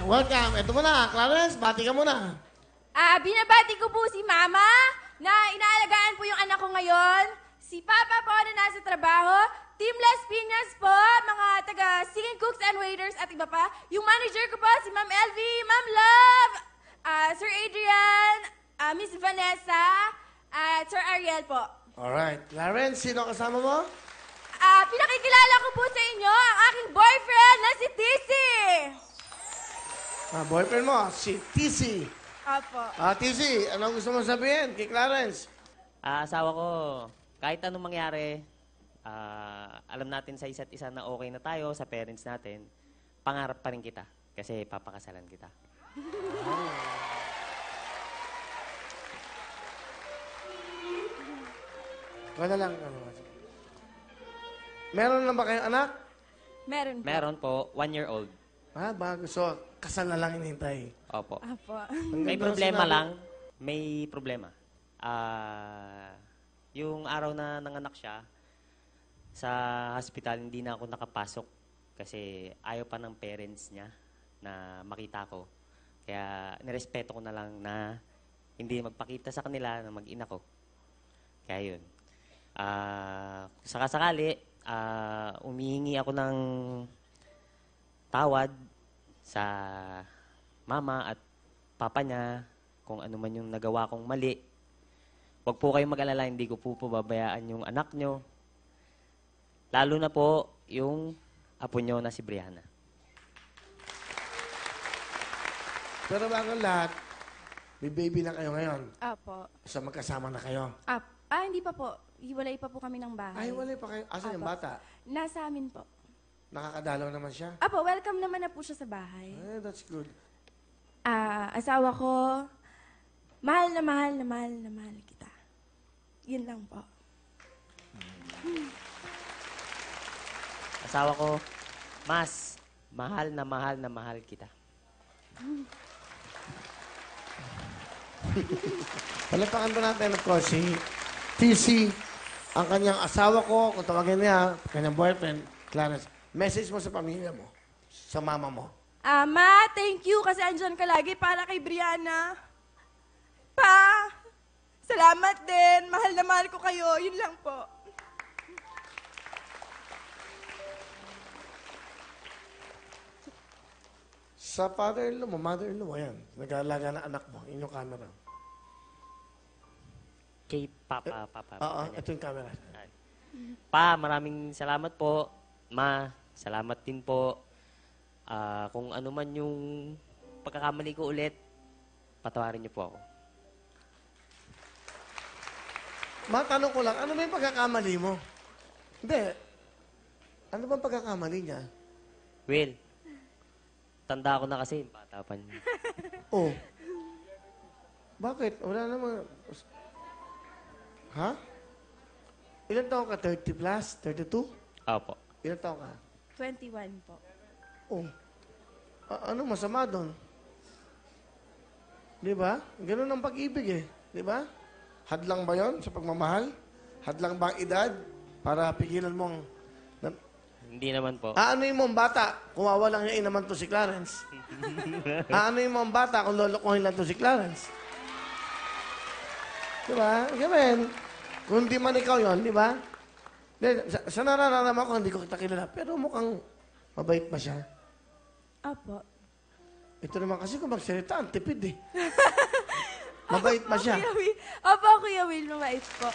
welcome. Ito muna, Clarence, bati ka muna. Binabati ko po si Mama na inaalagaan po yung anak ko ngayon. Si Papa po na nasa trabaho. Team Las Piñas po, mga taga-singing cooks and waiters at iba pa. Yung manager ko po, si Ma'am Elvie, Ma'am Love, Sir Adrian, Miss Vanessa, at Sir Ariel po. Alright. Clarence, sino kasama mo? Pinakikilala ko po sa inyo ang aking boyfriend na si Tissy. Boyfriend mo, si TC. Apo. TC, anong gusto mo sabihin kay Clarence? Asawa ko, kahit anong mangyari, alam natin sa isa't isa na okay na tayo sa parents natin, pangarap pa rin kita kasi papakasalan kita. Wala lang. Meron na ba kayong anak? Meron po. Meron po, 1-year-old. Bago. So, kasal na lang hinihintay. Opo. Apo. May problema lang. May problema. Yung araw na nanganak siya, sa hospital, hindi na ako nakapasok kasi ayaw pa ng parents niya na makita ko. Kaya nirespeto ko na lang na hindi magpakita sa kanila na mag-ina ko. Kaya yun. Sakasakali, umihingi ako ng tawad sa mama at papa niya kung ano man yung nagawa kong mali. Huwag po kayong mag-alala, hindi ko po pababayaan yung anak nyo. Lalo na po yung apo nyo na si Brianna. Pero bago lahat, may baby na kayo ngayon. Apo. So, magkasama na kayo. Hindi pa po. Hiwalay pa po kami ng bahay. Wala pa kayo. Asan yung bata? Nasa amin po. Nakakadalaw naman siya. Apo, welcome naman na po siya sa bahay. That's good. Asawa ko, mahal na mahal na mahal na mahal kita. Yun lang po. Asawa ko, mas mahal na mahal kita. Palapakan pa natin, of course, si TC, ang kanyang asawa ko, kung tawagin niya, kanyang boyfriend, Clarence. Message mo sa pamilya mo, sa mama mo. Ma, thank you kasi andyan ka lagi para kay Brianna. Pa, salamat din. Mahal na mahal ko kayo. Yun lang po. Sa father-in-law mo, mother-in-law mo, yan. Nag-aalaga ng anak mo, inyong camera. Kay Papa. Ito yung camera. Pa, maraming salamat po. Ma, salamat din po. Kung ano man yung pagkakamali ko ulit, patawarin niyo po ako. Matanong ko lang, ano ba yung pagkakamali mo? Hindi. Ano ba ang pagkakamali niya? Will, tanda ko na kasi, bata pa niya. Oh. Bakit? Wala naman. Ha? Ilan taon ka? 30 plus? 32? Opo. Ilan taon ka? 21 po. Oh. Ano masama doon? Di ba? Ganun ang pag-ibig eh. Di ba? Hadlang ba yon sa pagmamahal? Hadlang ba ang edad para pigilan mo ang... Hindi naman po. Aanoy mo ang bata kung wawalang niya naman to si Clarence? Aanoy mo ang bata kung lolokohin lang to si Clarence? Di ba? Gamin. Kung di man ikaw yon, di ba? Sa nararamdaman ko, hindi ko kita kilala. Pero mukhang mabait pa siya. Apo. Ito naman kasi kung magsalita, ang tipid eh. Mabait pa siya. Opo, Kuya Will, mabait po.